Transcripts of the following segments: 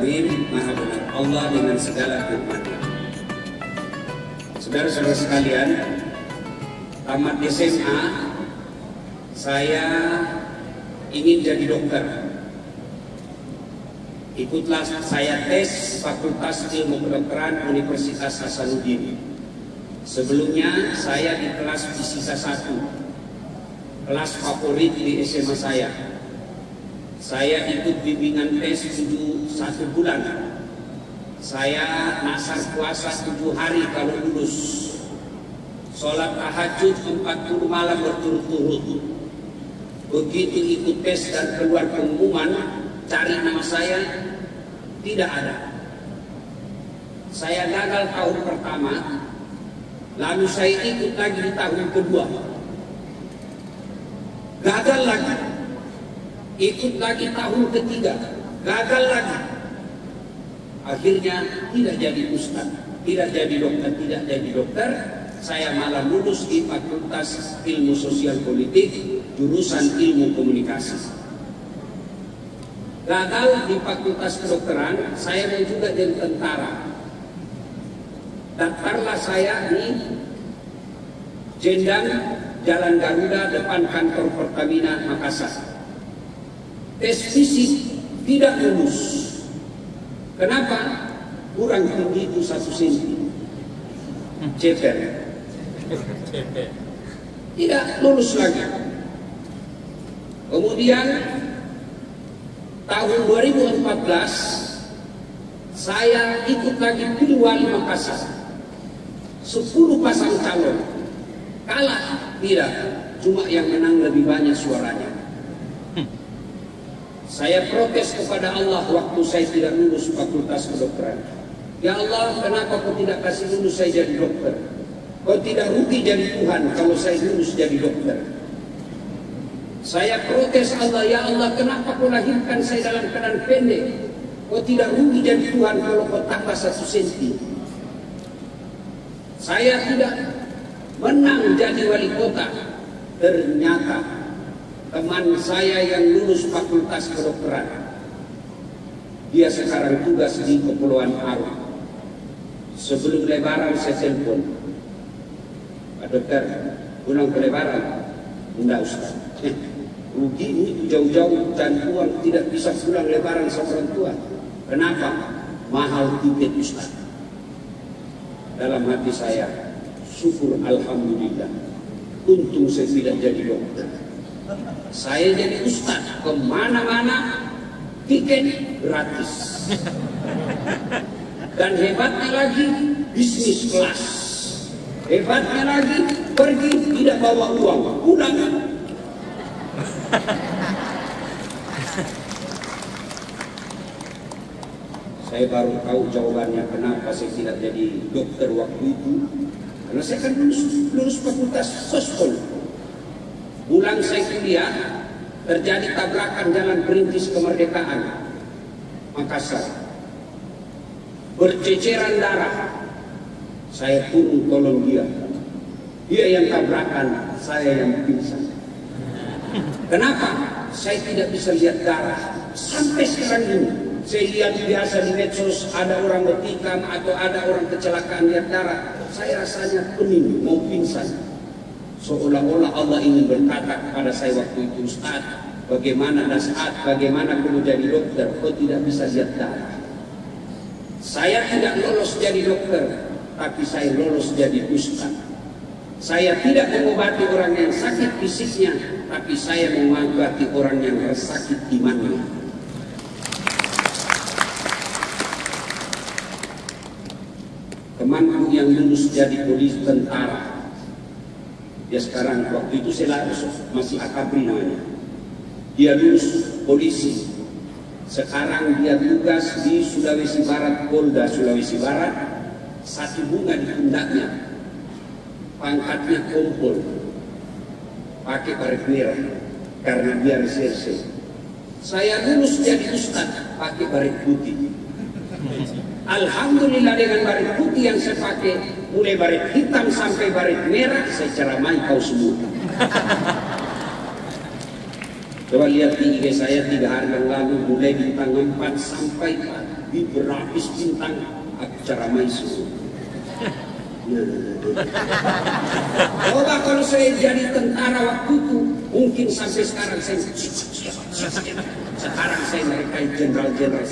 Maha benar Allah dengan segala firman-Nya. Saudara-saudara sekalian, tamat SMA, saya ingin jadi dokter. Ikutlah saya tes Fakultas Ilmu Kedokteran Universitas Hasanuddin. Sebelumnya saya di kelas fisika 1, kelas favorit di SMA saya. Saya ikut bimbingan tes 1 bulan. Saya nasar puasa 7 hari kalau lulus. Sholat tahajud 40 malam berturut-turut. Begitu ikut tes dan keluar pengumuman, cari nama saya, tidak ada. Saya gagal tahun pertama, lalu saya ikut lagi di tahun kedua. Gagal lagi. Ikut lagi tahun ketiga, gagal lagi. Akhirnya tidak jadi ustaz, tidak jadi dokter. Saya malah lulus di Fakultas Ilmu Sosial Politik, jurusan Ilmu Komunikasi. Gagal di Fakultas Kedokteran, saya mau juga jadi tentara. Daftarlah saya di Jendang Jalan Garuda depan kantor Pertamina Makassar. Tes fisik tidak lulus. Kenapa? Kurang tinggi itu 1 cm. Ceper. Tidak lulus lagi. Kemudian tahun 2014 saya ikut lagi pilih wali Makassar. 10 pasang calon. Kalah tidak, cuma yang menang lebih banyak suaranya. Saya protes kepada Allah waktu saya tidak lulus Fakultas Kedokteran. Ya Allah, kenapa kau tidak kasih lulus saya jadi dokter? Kau tidak rugi jadi Tuhan kalau saya lulus jadi dokter. Saya protes Allah, ya Allah, kenapa kau lahirkan saya dalam keadaan pendek? Kau tidak rugi jadi Tuhan kalau kau tambah 1 cm. Saya tidak menang jadi wali kota. Ternyata teman saya yang lulus Fakultas Kedokteran, dia sekarang tugas di Kepulauan Aru. Sebelum lebaran saya telepon, Pak Dokter, pulang ke lebaran? Enggak Ustaz. Rugi itu jauh-jauh dan uang tidak bisa pulang lebaran sama orang tua. Kenapa? Mahal tiket Ustaz. Dalam hati saya, syukur alhamdulillah. Untung saya tidak jadi dokter. Saya jadi ustaz, kemana-mana tiket gratis. Dan hebatnya lagi bisnis kelas. Hebatnya lagi pergi tidak bawa uang, pulang. Saya baru tahu jawabannya kenapa saya tidak jadi dokter waktu itu. Karena saya kan lulus Fakultas Sospol. Pulang saya kuliah, terjadi tabrakan Jalan Perintis Kemerdekaan Makassar. Berceceran darah. Saya turun tolong dia. Dia yang tabrakan, saya yang pingsan. Kenapa? Saya tidak bisa lihat darah. Sampai sekarang ini, saya lihat biasa di medsos ada orang bertikam atau ada orang kecelakaan lihat darah. Saya rasanya pening, mau pingsan. Seolah-olah Allah ingin berkata kepada saya waktu itu, Ustaz, bagaimana nasihat, bagaimana kamu jadi dokter, kau tidak bisa lihat darah. Saya tidak lolos jadi dokter, tapi saya lolos jadi ustaz. Saya tidak mengobati orang yang sakit fisiknya, tapi saya mengobati orang yang sakit imannya. Temanku yang lulus jadi polisi tentara, dia sekarang, waktu itu saya masih akabri namanya. Dia lulus polisi. Sekarang dia tugas di Sulawesi Barat, Polda Sulawesi Barat. 1 bunga di pundaknya. Pangkatnya kompol. Pakai baret merah. Karena dia reserse. Saya lulus jadi ustaz, pakai baret putih. Alhamdulillah dengan baret putih yang saya pakai, mulai baret hitam sampai baret merah, saya ceramai kau semua. Coba lihat di IG saya 3 hari yang lalu, mulai bintang 4 sampai di berlapis bintang acara Maisur. Coba kalau saya jadi tentara waktu itu, mungkin sampai sekarang saya sekarang saya nikahi jenderal-jenderal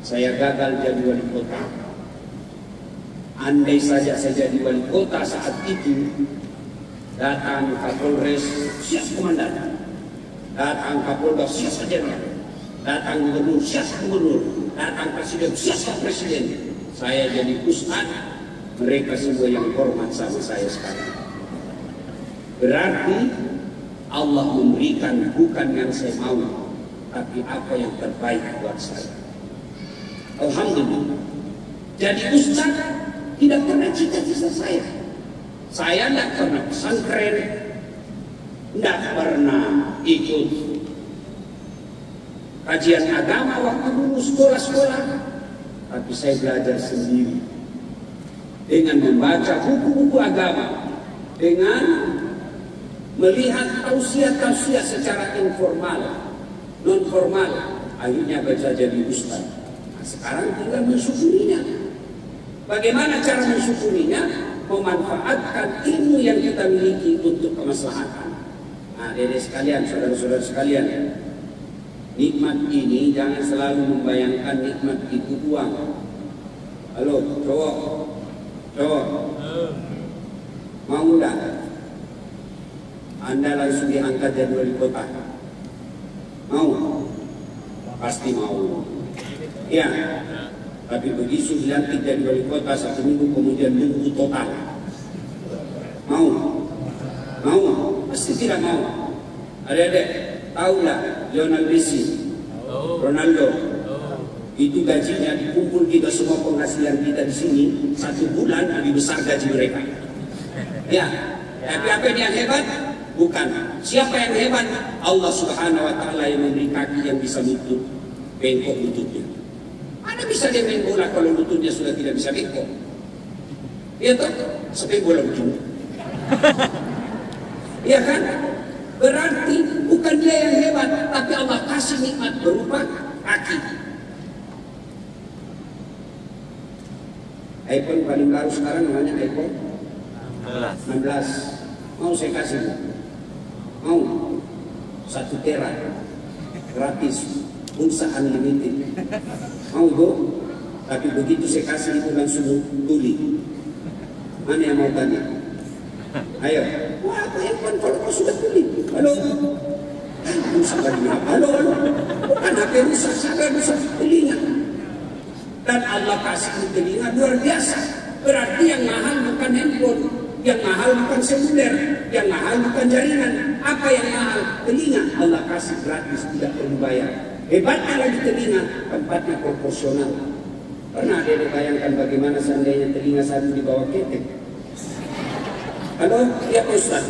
saya gagal jadi wali kota. Andai saja saya jadi wali kota saat itu, datang Kapolres, siap komandan. Datang Kapolda, siap jenderal. Datang gubernur, siap gubernur. Datang presiden, siap presiden. Saya jadi ustaz, mereka semua yang hormat sama saya sekarang. Berarti Allah memberikan bukan yang saya mau, tapi apa yang terbaik buat saya. Alhamdulillah. Jadi ustaz tidak pernah cita-cita saya. Saya tidak pernah pesantren, tidak pernah ikut kajian agama waktu dulu sekolah-sekolah. Tapi saya belajar sendiri dengan membaca buku-buku agama, dengan melihat tausiah-tausiah secara informal, non formal. Akhirnya baca jadi ustaz. Nah, sekarang tinggal mensyukurinya. Bagaimana cara mensyukurinya? Memanfaatkan ilmu yang kita miliki untuk kemaslahatan. Nah, dedek sekalian, saudara-saudara sekalian, nikmat ini jangan selalu membayangkan nikmat itu uang. Halo, cowok, mau enggak? Anda langsung diangkat jadi wali kota. Mau? Pasti mau. Ya, tapi begitu dilantik jadi wali kota 1 minggu kemudian nunggu total. Mau? Pasti tidak mau. Adik-adik, tahulah Lionel Messi, Ronaldo, itu gajinya dikumpul kita semua penghasilan kita di sini 1 bulan lebih besar gaji mereka. Ya, tapi apa yang hebat? Bukan. Siapa yang hebat? Allah Subhanahu Wa Taala yang memberi kaki yang bisa nutup bengkok lututnya. Mana bisa dia main bola kalau lututnya sudah tidak bisa bengkok? Iya toh? Sepak bola ujung. Iya kan? Berarti bukan dia yang hebat, tapi Allah kasih nikmat berupa kaki. iPhone paling baru sekarang namanya iPhone 16. Mau saya kasih? Mau? 1 tera gratis, pulsa unlimited. Mau bu? Tapi begitu saya kasih itu langsung tuli. Mana yang mau tanya? Ayo. Wah, apa handphone kalau kau sudah tuli? Halo. Rusak lagi. Halo. Bukan HP rusak, saya rusak telinga. Dan Allah kasih di telinga luar biasa. Berarti yang mahal bukan handphone, yang mahal bukan seluler, yang mahal bukan jaringan. Apa yang mahal? Telinga. Allah kasih gratis, tidak perlu bayar. Hebatnya lagi telinga, tempatnya proporsional. Pernah ada bayangkan bagaimana seandainya telinga satu di bawah ketek? Halo, ya Ustaz.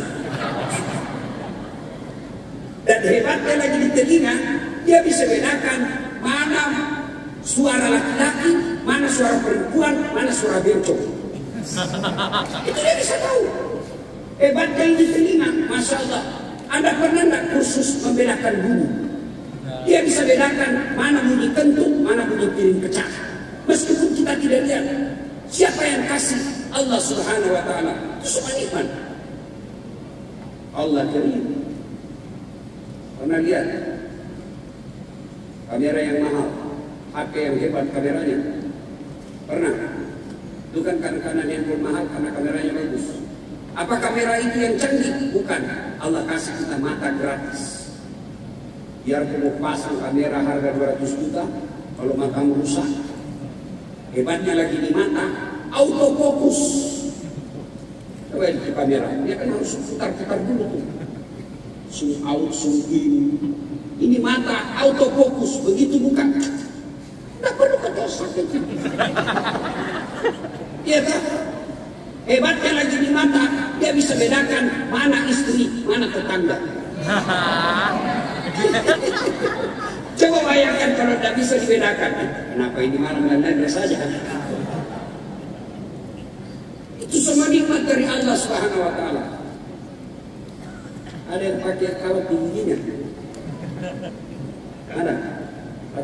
Dan hebatnya lagi di telinga, dia bisa bedakan mana suara laki-laki, mana suara perempuan, mana suara bencong. Itu dia bisa tahu. Hebatnya di telinga, Masya Allah. Anda pernah nggak kursus membedakan bunyi? Dia bisa bedakan mana bunyi kentut, mana bunyi piring pecah. Meskipun kita tidak lihat. Siapa yang kasih? Allah Subhanahu Wa Taala. Itu semua nikmat. Allah Karim. Pernah lihat kamera yang mahal, HP yang hebat kameranya? Pernah? Itu kan karena handphone mahal, karena kameranya bagus. Apa kamera itu yang canggih? Bukan. Allah kasih kita mata gratis. Biar kamu pasang kamera harga 200 juta, kalau matamu rusak, hebatnya lagi di mata, autofokus. Coba di kamera, dia kan harus putar-putar dulu tuh. Zoom out, zoom in. Ini mata autofokus, begitu buka. Tidak perlu kata sakit. Iya kan? Hebatnya lagi di mata, dia bisa bedakan mana istri, mana tetangga. Coba bayangkan kalau tidak bisa dibedakan. Kenapa ini malam-malam saja? Itu semua nikmat dari Allah Subhanahu Wa Taala. Ada yang pakai kawat tingginya? Ada?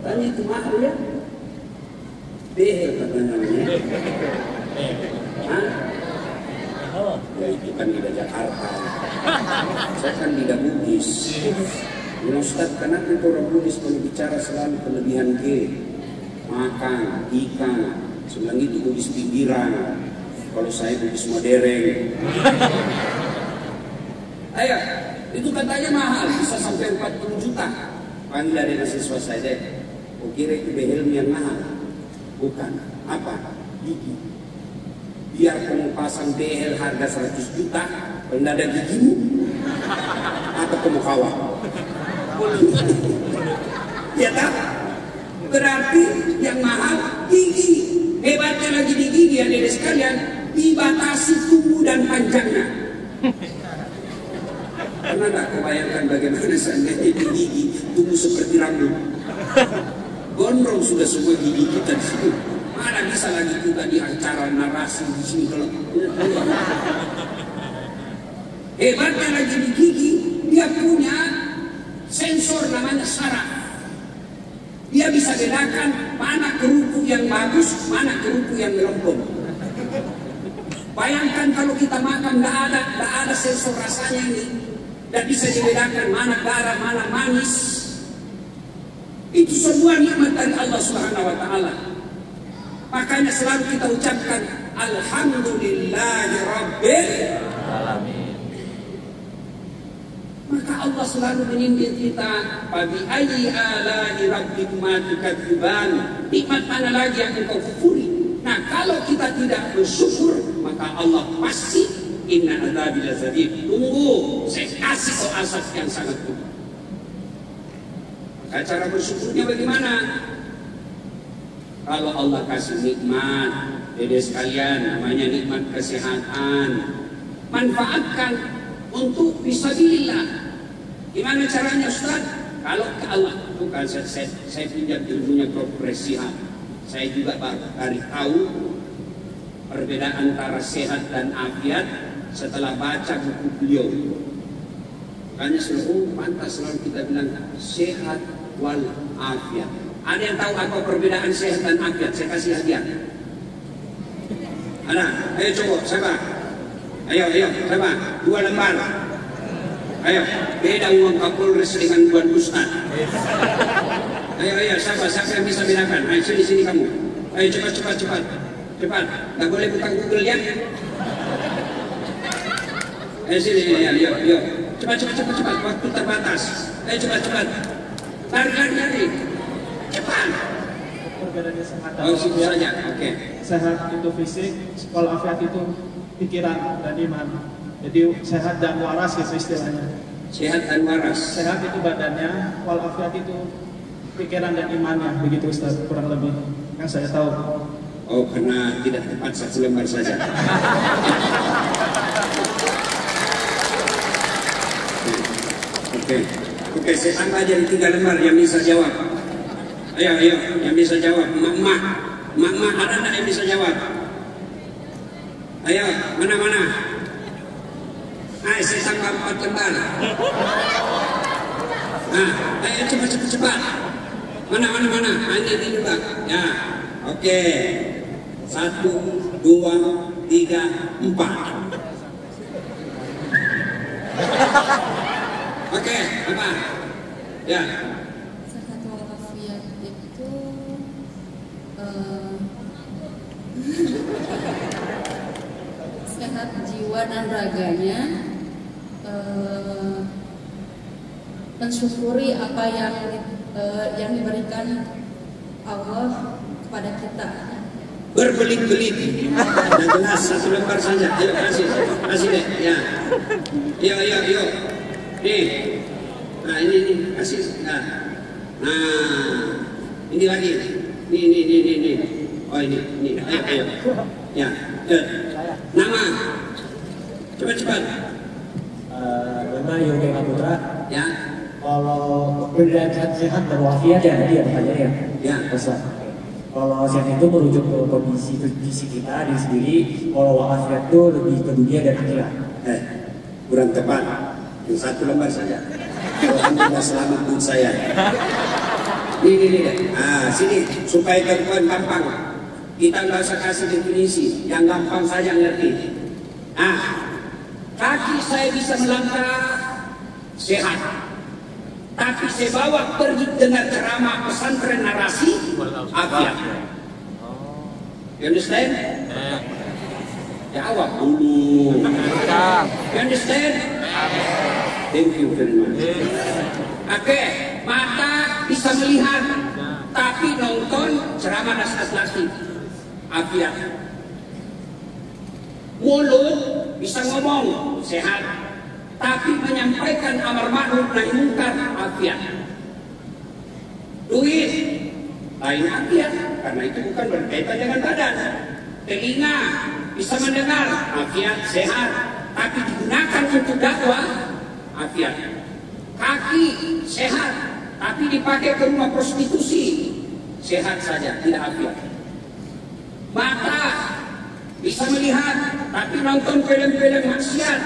Katanya itu mahal ya. Behel katanya namanya. Hah? Ya itu kan tidak Jakarta. Saya kan tidak Bugis. Ya Ustaz, kenapa itu orang Bugis bicara selalu kelebihan makan, ikan, sebelah itu Bugis pinggiran. Kalau saya Bugis modern. Ayo, itu katanya mahal, bisa sampai 40 juta. Panggil dari mahasiswa saya deh. Kira itu behel yang mahal. Bukan, apa? Gigi. Biar kamu pasang behel harga 100 juta, kalau tidak ada gigimu, apa kamu kawal? Ya tak? Berarti yang mahal gigi. Hebatnya lagi di gigi ya adik sekalian, dibatasi tumbuh dan panjangnya. Pernah tak kebayangkan bagaimana seandainya gigi tumbuh seperti rambut? Gondrong sudah semua gigi kita di sini. Mana bisa lagi juga di acara narasi di sini kalau hebatnya lagi di gigi, dia punya sensor namanya saraf. Dia bisa bedakan mana kerupuk yang bagus, mana kerupuk yang melempem. Bayangkan kalau kita makan tidak ada sensor rasanya ini, tidak bisa dibedakan mana garam, mana manis. Itu semua nikmat dari Allah Subhanahu wa Ta'ala. Makanya selalu kita ucapkan Alhamdulillahi Rabbil Alamin. Maka Allah selalu menyindir kita, Fabi ayyi ala'i rabbikuma tukadziban. Nikmat mana lagi yang engkau kufuri? Nah, kalau kita tidak bersyukur, maka Allah pasti inna adzabi lazadid. Tunggu, saya kasih kau azab yang sangat pedih. Maka cara bersyukurnya bagaimana? Kalau Allah kasih nikmat, dede sekalian, namanya nikmat kesehatan, manfaatkan untuk fisabilillah. Gimana caranya Ustaz? Kalau ke Allah, bukan saya pinjam ilmunya Prof. Sihat. Saya juga baru tahu perbedaan antara sehat dan afiat setelah baca buku beliau. Makanya selalu pantas selalu kita bilang sehat wal afiat. Ada yang tahu apa perbedaan sehat dan afiat? Saya kasih hadiah. Ada? Ayo coba, siapa? Ayo, siapa? 2 lembar. Ayo, beda uang Kapolres dengan buat Ustaz. Ayo, siapa yang bisa bedakan? Ayo, sini kamu. Ayo, cepat. Nggak boleh buka Google ya. Ayo, sini, ayo. Cepat. Waktu terbatas. Ayo, cepat. Lari. Cepat. Perbedaannya sehat dan afiat saja. Oke. Sehat itu fisik, kalau afiat itu pikiran dan iman. Jadi sehat dan waras gitu istilahnya. Sehat dan waras. Sehat itu badannya, walafiat itu pikiran dan imannya. Begitu Ustaz, kurang lebih yang saya tahu. Oh, karena tidak tepat 1 lembar saja. Oke, saya tambah jadi 3 lembar yang bisa jawab. Ayo, yang bisa jawab. Mak, ada enggak yang bisa jawab? Ayo, mana? Ayo, saya tambah 4 lembar. Nah, ayo cepat. Mana? Ini juga. Ya, oke. 1, 2, 3, 4. Oke, apa? Ya. Sehat walafiat itu sehat jiwa dan raganya, mensyukuri apa yang diberikan Allah kepada kita. Berbelit-belit. Yang jelas 1 lembar saja. Ayo kasih deh. Ya. Yuk. Nih. Nah ini kasih. Nah, ini lagi. Nih. Oh ini. Ayo. Ya. Nama. Cepat. Nama Yogi Putra. Ya. Kalau perbedaan sehat dan walafiat ya tadi pertanyaannya. Ya. Besar. Kalau sehat itu merujuk ke kondisi kita diri sendiri. Kalau walafiat itu lebih ke dunia dan akhirat. Kurang tepat. 1 lembar saja. Kalau tidak selamat buat saya. Ini. Nah, sini supaya kawan gampang. Kita nggak usah kasih definisi, yang gampang saja ngerti. Nah, kaki saya bisa melangkah sehat, tapi saya bawa pergi dengar ceramah pesantren narasi afiat. You understand? Jawab dulu. You understand? Thank you very much. Oke, mata bisa melihat, tapi nonton ceramah nasihat afiat. Mulut bisa ngomong sehat, tapi menyampaikan amar ma'ruf nahi munkar afiat. Duit lain afiat, karena itu bukan berkaitan dengan badan. Telinga bisa mendengar afiat sehat, tapi digunakan untuk dakwah afiat. Kaki sehat, tapi dipakai ke rumah prostitusi sehat saja, tidak afiat. Mata bisa melihat, tapi nonton film-film maksiat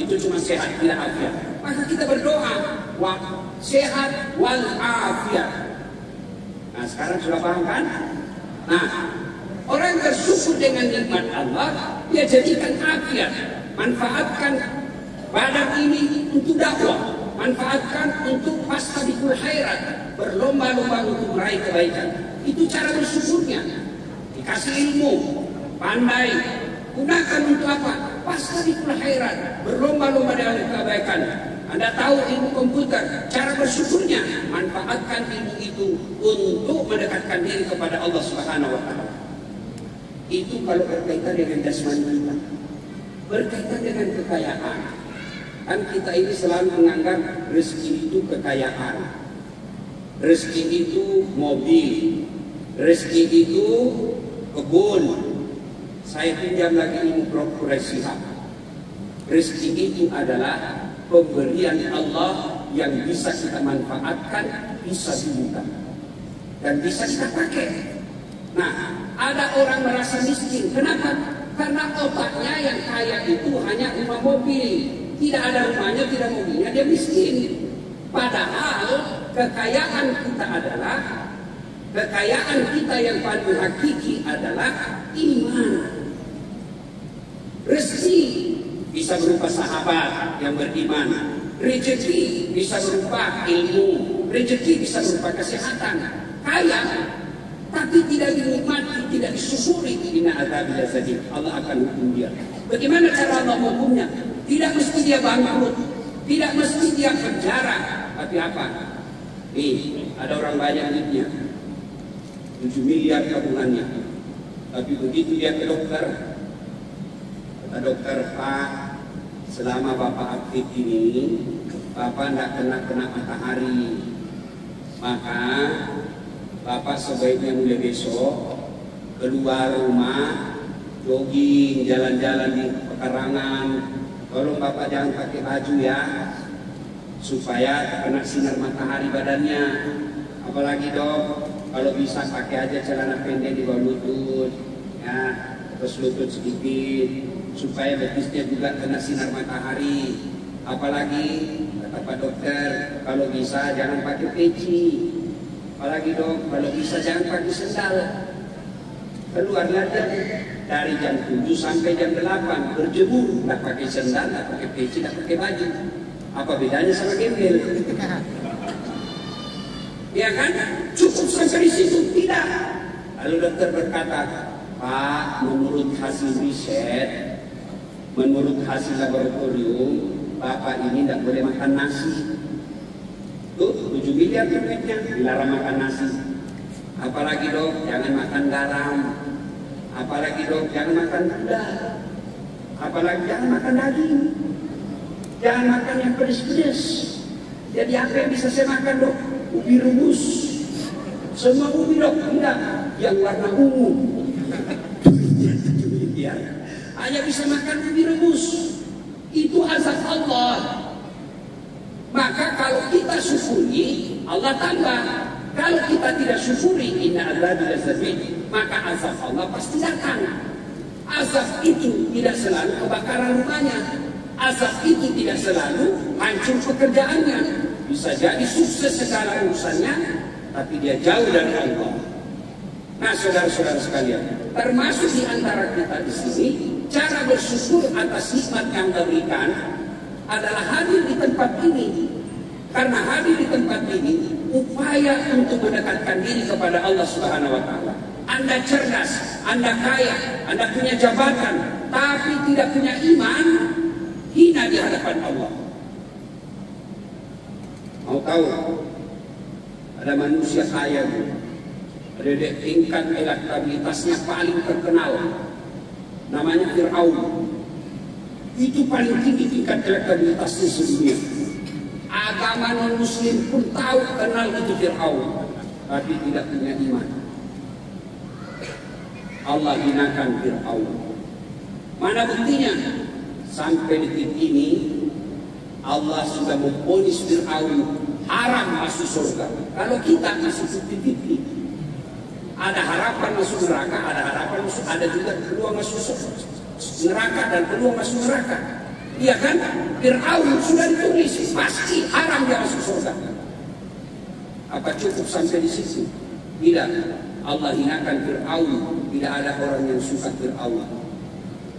itu cuma sehat, tidak afiat. Maka kita berdoa sehat wal afiat. Nah, sekarang sudah paham kan? Nah, orang bersyukur dengan nikmat Allah, dia jadikan afiat, manfaatkan badan ini untuk dakwah, manfaatkan untuk fastabiqul khairat, berlomba-lomba untuk meraih kebaikan. Itu cara bersyukurnya. Dikasih ilmu, pandai, gunakan untuk apa? Fastabiqul khairat, berlomba-lomba dalam kebaikan. Anda tahu ilmu komputer, cara bersyukurnya manfaatkan ilmu itu untuk mendekatkan diri kepada Allah Subhanahu wa taala. Itu kalau berkaitan dengan jasmani kita. Berkaitan dengan kekayaan. Kan kita ini selalu menganggap rezeki itu kekayaan, rezeki itu mobil, rezeki itu kebun. Saya pinjam lagi ilmu Prof. Sihab. Rezeki itu adalah pemberian Allah yang bisa kita manfaatkan, bisa dibuka, dan bisa kita pakai. Nah, ada orang merasa miskin. Kenapa? Karena otaknya yang kaya itu hanya rumah mobil. Tidak ada rumahnya, tidak mobilnya, dia miskin. Padahal kekayaan kita adalah, kekayaan kita yang paling hakiki adalah iman. Rezeki bisa berupa sahabat yang beriman. Rezeki bisa berupa ilmu. Rezeki bisa berupa kesehatan. Kaya, tapi tidak dinikmati, tidak disyukuri, inna adzabil lazim. Allah akan hukum dia. Bagaimana cara Allah menghukumnya? Tidak mesti dia bangkrut, tidak mesti dia penjara, tapi apa? Nih, ada orang banyak duitnya, 7 miliar tabungannya, tapi begitu dia ke dokter, kata dokter, Pak, selama Bapak aktif ini, Bapak tidak kena matahari, maka Bapak sebaiknya mulai besok keluar rumah, jogging, jalan-jalan di pekarangan. Tolong Bapak jangan pakai baju ya, supaya kena sinar matahari badannya. Apalagi dok, kalau bisa pakai aja celana pendek di bawah lutut, ya, terus lutut sedikit, supaya betisnya juga kena sinar matahari. Apalagi kata Pak dokter, kalau bisa jangan pakai peci. Apalagi dok, kalau bisa jangan pakai sendal. Keluarnya dari jam 7 sampai jam 8 berjemur, nggak pakai sendal, nggak pakai peci, nggak pakai baju. Apa bedanya sama gembel? Ya kan? Cukup sampai di situ? Tidak. Lalu dokter berkata, Pak, menurut hasil riset, menurut hasil laboratorium, Bapak ini tidak boleh makan nasi. Tuh, 7 miliar duitnya, dilarang makan nasi. Apalagi dok, jangan makan garam. Apalagi dok, jangan makan gula. Apalagi jangan makan daging. Jangan makan yang pedas-pedas. Jadi apa yang bisa saya makan dok? Ubi rebus. Semua ubi dok, enggak. Yang warna ungu. Ya. Hanya bisa makan ubi rebus. Itu azab Allah. Maka kalau kita syukuri, Allah tambah. Kalau kita tidak syukuri, inna adzabil lazim, maka azab Allah pasti datang. Azab itu tidak selalu kebakaran rumahnya. Azab itu tidak selalu hancur pekerjaannya. Bisa jadi sukses segala urusannya, tapi dia jauh dari Allah. Nah, saudara-saudara sekalian, termasuk di antara kita di sini, cara bersyukur atas nikmat yang diberikan adalah hadir di tempat ini. Karena hadir di tempat ini upaya untuk mendekatkan diri kepada Allah Subhanahu wa taala. Anda cerdas, Anda kaya, Anda punya jabatan, tapi tidak punya iman, hina di hadapan Allah. Mau tahu? Ada manusia kaya, ada tingkat elektabilitasnya paling terkenal, namanya Fir'aun. Itu paling tinggi tingkat elektabilitasnya sedunia. Agama non-muslim pun tahu kenal itu Fir'aun, tapi tidak punya iman. Allah hinakan Fir'aun. Mana buktinya? Sampai detik ini Allah sudah memvonis Fir'aun haram masuk surga. Kalau kita masih 50-50, ada harapan masuk neraka, ada harapan masuk, ada juga peluang masuk neraka dan peluang masuk neraka. Iya kan? Fir'aun sudah ditulis pasti haram dia masuk surga. Apa cukup sampai di situ? Tidak. Allah hinakan Fir'aun. Tidak ada orang yang suka Fir'aun.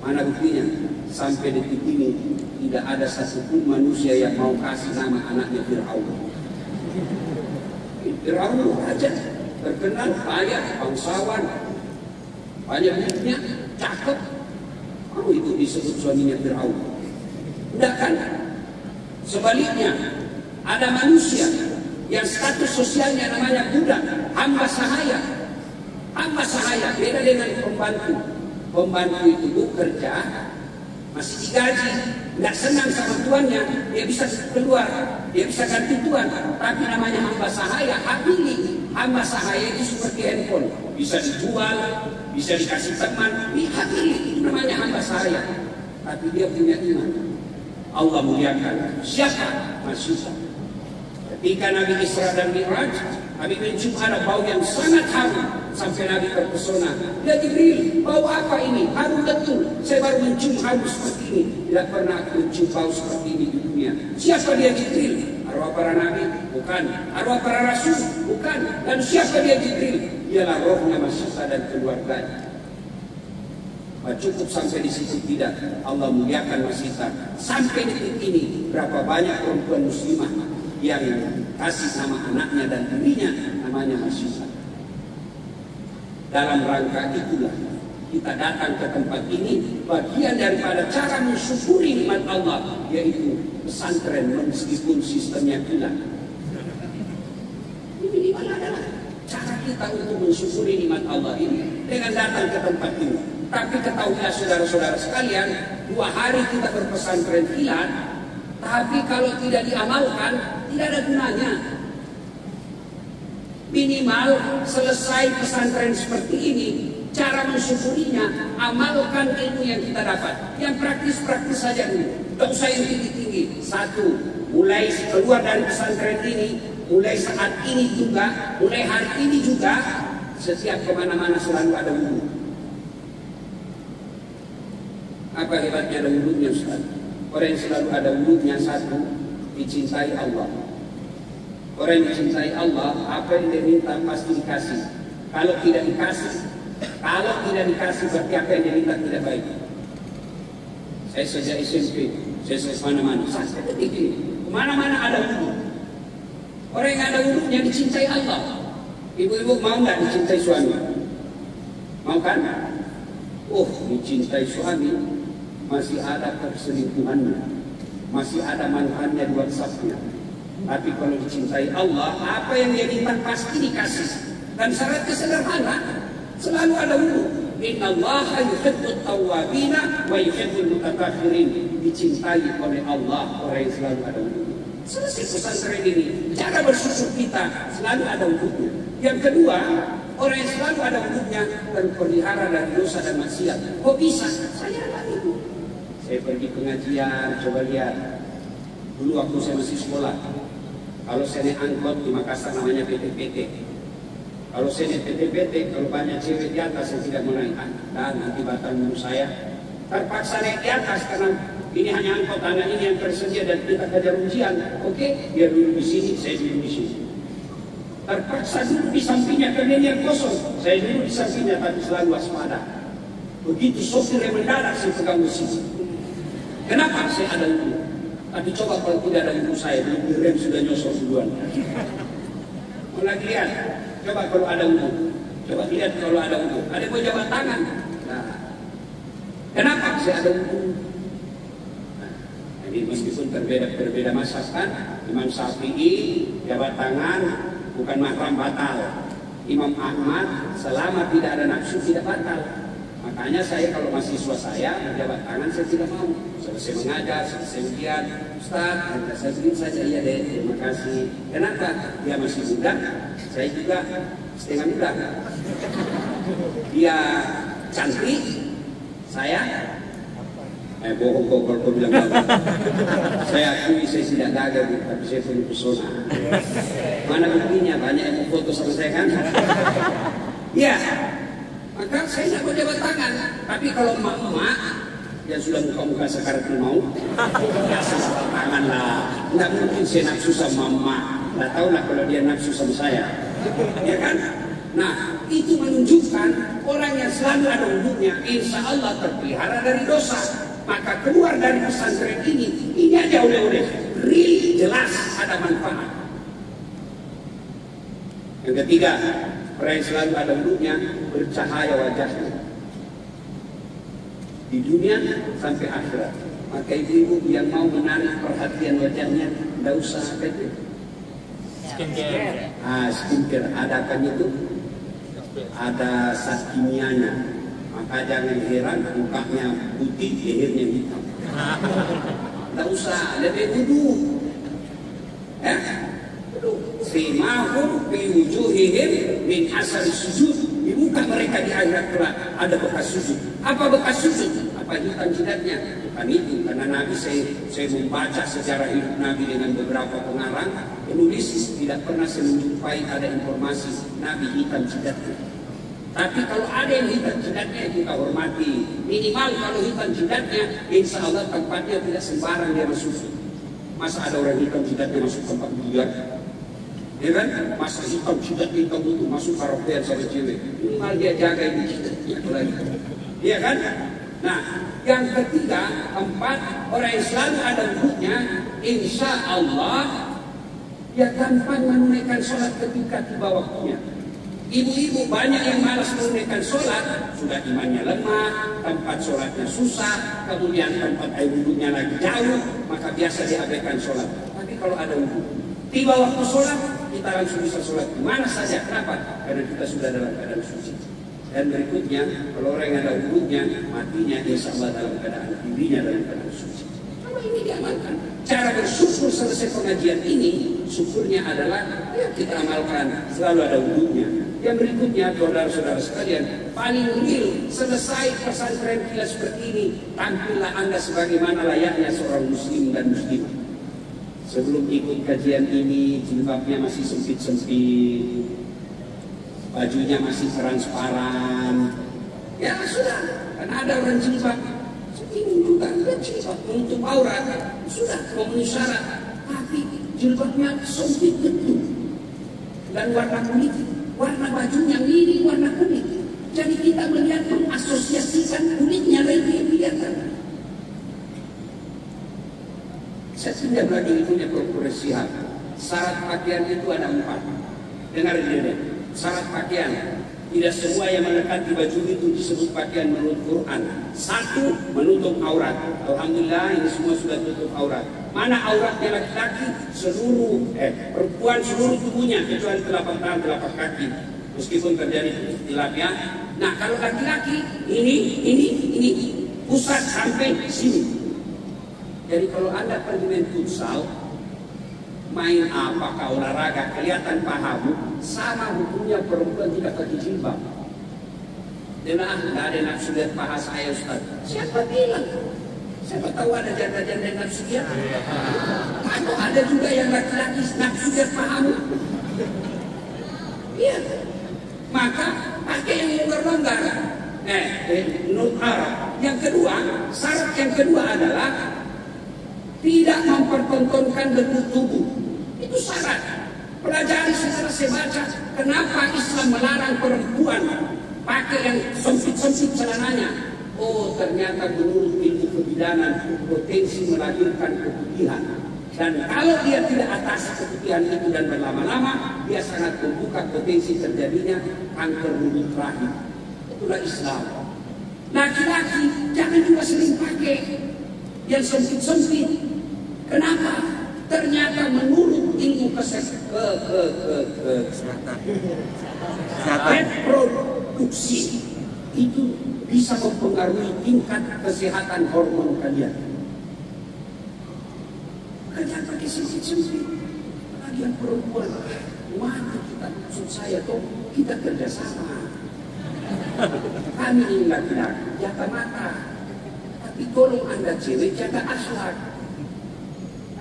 Mana buktinya? Sampai detik ini tidak ada satupun manusia yang mau kasih nama anaknya Fir'aun. Fir'aun raja terkenal, kaya, bangsawan, banyak duitnya, cakep. Mau itu disebut suaminya Fir'aun? Tidak kan? Sebaliknya, ada manusia yang status sosialnya namanya budak, hamba sahaya. Hamba sahaya beda dengan pembantu. Pembantu itu bekerja, masih digaji, nggak senang sama tuannya, dia bisa keluar, dia bisa ganti tuan. Tapi namanya hamba sahaya, hak milik. Hamba sahaya itu seperti handphone, bisa dijual, bisa dikasih teman, ini hak milik. Itu namanya hamba sahaya. Tapi dia punya iman. Allah muliakan. Siapa? Manusia. Ketika Nabi Isra dan Mi'raj, Nabi mencium ada bau yang sangat harum. Sampai Nabi terpesona. Ya Jibril, bau apa ini? Harum betul. Saya baru mencium harum seperti ini. Tidak pernah aku mencium bau seperti ini di dunia. Siapa dia Jibril? Arwah para nabi? Bukan. Arwah para rasul? Bukan. Dan siapa dia Jibril? Ialah rohnya manusia dan keluarganya. Cukup sampai di situ tidak. Allah muliakan manusia. Sampai detik ini berapa banyak perempuan muslimah yang kasih nama anaknya dan dirinya namanya manusia. Dalam rangka itulah kita datang ke tempat ini, bagian daripada cara mensyukuri nikmat Allah, yaitu pesantren meskipun sistemnya hilang. Ini adalah cara kita untuk mensyukuri nikmat Allah ini dengan datang ke tempat ini. Tapi ketahuilah saudara-saudara sekalian, 2 hari kita berpesantren hilang, tapi kalau tidak diamalkan tidak ada gunanya. Minimal selesai pesantren seperti ini, cara mensyukurinya, amalkan ilmu yang kita dapat. Yang praktis-praktis saja dulu, tidak usah yang tinggi-tinggi. 1, mulai keluar dari pesantren ini, mulai saat ini juga, mulai hari ini juga, setiap kemana-mana selalu ada wudhu. Apa hebatnya ada wudhunya Ustaz? Orang yang selalu ada wudhunya, 1, dicintai Allah. Orang yang mencintai Allah, apa yang dia minta pasti dikasih. Kalau tidak dikasih berarti apa yang dia minta tidak baik. Saya sejak SMP, saya kemana-mana, sampai detik ini, kemana-mana ada wudhu. Orang yang ada wudhunya dicintai Allah. Ibu-ibu mau nggak dicintai suami? Mau kan? Dicintai suami, masih ada perselingkuhannya, masih ada mantannya di WhatsApp-nya. Tapi kalau dicintai Allah, apa yang dia minta pasti dikasih. Dan syaratnya sederhana, selalu ada wudhu. Innallaha yuhibbut tawwabina wa yuhibbul mutatahhirin. Dicintai oleh Allah orang yang selalu ada wudhu. Selesai pesantren ini, cara bersyukur kita selalu ada wudhunya. Yang kedua, orang yang selalu ada wudhunya terpelihara dari dosa dan maksiat. Kok bisa? Saya ada itu. Saya pergi pengajian, coba lihat. Dulu waktu saya masih sekolah, kalau saya naik angkot di Makassar namanya PT-PT. Kalau saya naik PT-PT, kalau banyak cewek di atas saya tidak mau naik. Dan nanti batang menurut saya terpaksa naik di atas karena ini hanya angkot anak ini yang tersedia dan kita kejar ujian. Oke, dia dulu di sini, saya dulu di sini. Terpaksa duduk di sampingnya karena dia kosong. Saya duduk di sampingnya tapi selalu waspada. Begitu sopir yang mendadak saya pegang mesin. Kenapa? Saya ada wudhu. Tapi coba kalau tidak ada wudhu saya, belum rem sudah nyosor duluan. Mau lagi lihat? Coba kalau ada wudhu. Coba lihat kalau ada wudhu. Ada yang mau jabat tangan. Nah, kenapa? Saya ada wudhu. Jadi meskipun berbeda mazhab kan, Imam Syafi'i jabat tangan bukan mahram batal. Imam Ahmad selama tidak ada nafsu tidak batal. Makanya saya kalau mahasiswa saya jabat tangan saya tidak mau. Selesai mengajar, selesai ujian, Ustaz, saya begini saja iya deh, terima kasih. Kenapa? Dia masih muda, saya juga setengah muda. Dia cantik, saya bohong kau bilang apa? Saya akui saya tidak gagal, tapi saya punya pesona. Mana buktinya? Banyak yang mau foto sama saya kan? Ya, maka saya tidak mau jabat tangan. Tapi kalau emak-emak yang sudah muka-muka sekarang mau, ya jabat tangan lah. Nggak mungkin saya nafsu sama emak. Nggak tahu lah kalau dia nafsu sama saya, ya kan? Nah, itu menunjukkan orang yang selalu ada wudhunya, insya Allah terpelihara dari dosa. Maka keluar dari pesantren ini aja oleh-oleh real jelas ada manfaat. Yang ketiga, orang yang selalu ada wudhunya bercahaya wajahnya di dunia sampai akhirat. Maka ibu-ibu yang mau menarik perhatian wajahnya tidak usah apa itu skincare. Skincare ada kan itu, ada zat kimianya. Maka jangan heran mukanya putih, lehernya hitam. Tidak usah, lebih wudhu. Simahum fi wujuhihim min asal sujud. Di muka mereka di akhirat kelak ada bekas sujud. Apa bekas sujud? Apa hitam jidatnya? Bukan itu, karena Nabi saya membaca sejarah hidup Nabi dengan beberapa pengarang, penulis tidak pernah saya menjumpai ada informasi Nabi hitam jidatnya. Tapi kalau ada yang hitam jidatnya kita hormati. Minimal kalau hitam jidatnya, insya Allah tempatnya tidak sembarang dia masuk. Masa ada orang hitam jidatnya masuk tempat biliar? Ya kan? Masa hitam jidatnya hitam itu masuk karaokean sama cewek. Minimal dia jaga ini jidatnya lagi. Iya kan? Nah, yang ketiga, empat, orang yang selalu ada wudhunya, insya Allah dia gampang menunaikan sholat ketika tiba waktunya. Ibu-ibu banyak yang malas menunaikan sholat, sudah imannya lemah, tempat sholatnya susah, kemudian tempat air wudhunya lagi jauh, maka biasa diabaikan sholat. Tapi kalau ada wudhu, tiba waktu sholat, kita langsung bisa sholat di mana saja. Kenapa? Karena kita sudah dalam keadaan suci. Dan berikutnya, kalau orang yang ada wudhunya, matinya insya Allah dalam keadaan dirinya dalam keadaan suci. Kalau ini diamalkan, cara bersyukur selesai pengajian ini, syukurnya adalah ya kita amalkan selalu ada wudhunya. Yang berikutnya, saudara-saudara sekalian, paling real selesai pesantren kita seperti ini, tampillah Anda sebagaimana layaknya seorang muslim dan muslimah. Sebelum ikut kajian ini, jilbabnya masih sempit-sempit, bajunya masih transparan. Ya sudah, karena ada orang jilbab ini juga, jilbab menutup aurat, sudah memenuhi syarat, tapi jilbabnya sempit betul dan warna kulit. Warna bajunya mirip warna kulit. Jadi kita melihat mengasosiasikan kulitnya lagi kelihatan. Saya tidak lagi punya proporsihan. Syarat pakaian itu ada 4. Dengar ini. Syarat pakaian. Tidak semua yang mendekati baju itu disebut pakaian menurut Quran. 1, menutup aurat. Alhamdulillah ini semua sudah tutup aurat. Mana auratnya laki-laki? Perempuan seluruh tubuhnya kecuali telapak tangan, telapak kaki. Meskipun terjadi istilah. Nah kalau laki-laki ini pusat sampai sini. Jadi kalau Anda pergi main futsal, main apakah olahraga kelihatan pahamu, sama hukumnya perempuan tidak pakai jilbab. Tidak ada nafsu lihat paha saya Ustaz. Siapa bilang? Siapa tahu ada janda-janda yang nafsu lihat? Atau ada juga yang laki-laki nafsu lihat pahamu? Iya. Maka pakai yang longgar-longgar. Menurut Arab. Yang kedua, syarat yang kedua adalah tidak mempertontonkan bentuk tubuh. Itu syarat. Pelajari saudara saya baca, kenapa Islam melarang perempuan pakai yang sempit-sempit celananya. Oh, ternyata menurut ilmu kebidanan potensi melahirkan keputihan. Dan kalau dia tidak atasi keputihan itu dan berlama-lama, dia sangat membuka potensi terjadinya kanker mulut rahim. Itulah Islam. Laki-laki jangan juga sering pakai yang sempit-sempit. Kenapa? Ternyata menurut ilmu reproduksi itu bisa mempengaruhi tingkat kesehatan hormon kalian. Kalian pakai sempit-sempit, bagian perempuan, mati kita, maksud saya tuh kita kerjasama. Kami ini laki-laki jaga mata, tapi tolong anda cewek jaga akhlak.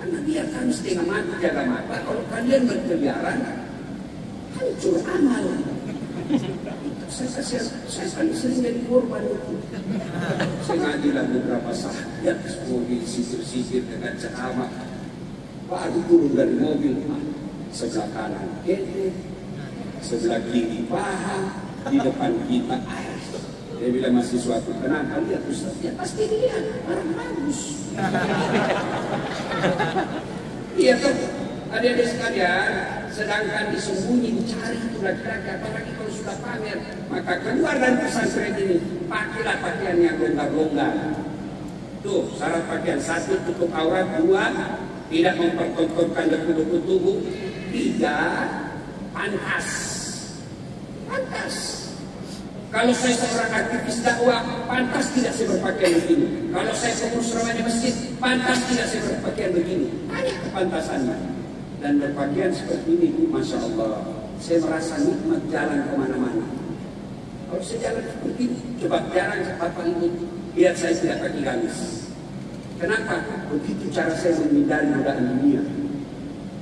Karena biar kami setengah mati jaga mata, kalau kalian berkeliaran, hancur amal. Saya paling sering jadi korban itu. Saya ngajilah beberapa sahabat, mobil sisir-sisir dengan ceramah. Baru turun dari mobil, sebelah kanan kete, sebelah kiri paha, di depan kita air. Dia bilang masih suatu, kenapa lihat Ustaz? Ya pasti lihat, orang bagus. Iya tuh, adik-adik sekalian, sedangkan disembunyi dicari itu laki-laki, apalagi kalau sudah pamer, maka keluar dari pesantren ini, pakailah pakaian yang longgar-longgar. Tuh, syarat pakaian: 1, tutup aurat; 2, tidak mempertontonkan debu-debu tubuh; 3, pantas. Pantas. Kalau saya seorang aktivis dakwah, pantas tidak saya berpakaian begini. Kalau saya pengurus remaja masjid, pantas tidak saya berpakaian begini. Banyak kepantasannya. Dan berpakaian seperti ini, Masya Allah, saya merasa nikmat jalan kemana-mana. Kalau saya jalan seperti ini, coba jalan cepat Ibu, lihat saya tidak pakai gamis. Kenapa? Begitu cara saya menghindari godaan dunia.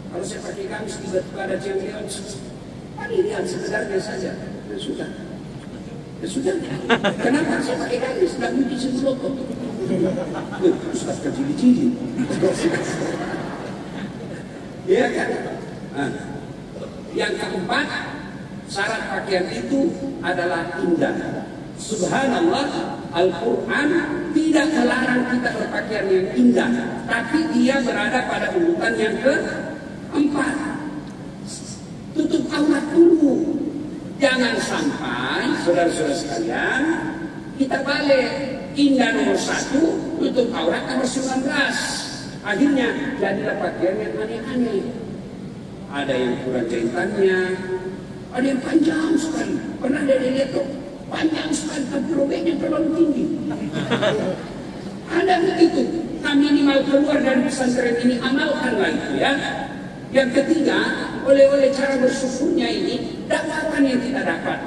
Kalau saya pakai gamis, tiba-tiba ada cewek lihat, lihat sekedarnya saja, dan sudah. Ya sudah. Kenapa saya pakai gamis? Tidak mungkin sebelum Ustaz kecil-kecil. Ya kan? Nah, yang keempat, syarat pakaian itu adalah indah. Subhanallah, Al-Quran tidak melarang kita berpakaian yang indah, tapi dia berada pada urutan yang keempat. Tutup aurat dulu. Jangan sampai, saudara-saudara sekalian, kita balik. Indah nomor 1, tutup aurat nomor 19. Akhirnya jadilah pakaian yang aneh-aneh. Ada yang kurang jahitannya, ada yang panjang sekali. Pernah ada yang lihat tuh, panjang sekali, tapi robeknya terlalu tinggi. Ada begitu. Nah, minimal keluar dari pesantren ini, amalkanlah itu ya. Yang ketiga, oleh cara bersyukurnya ini, dakwakan yang kita dapat.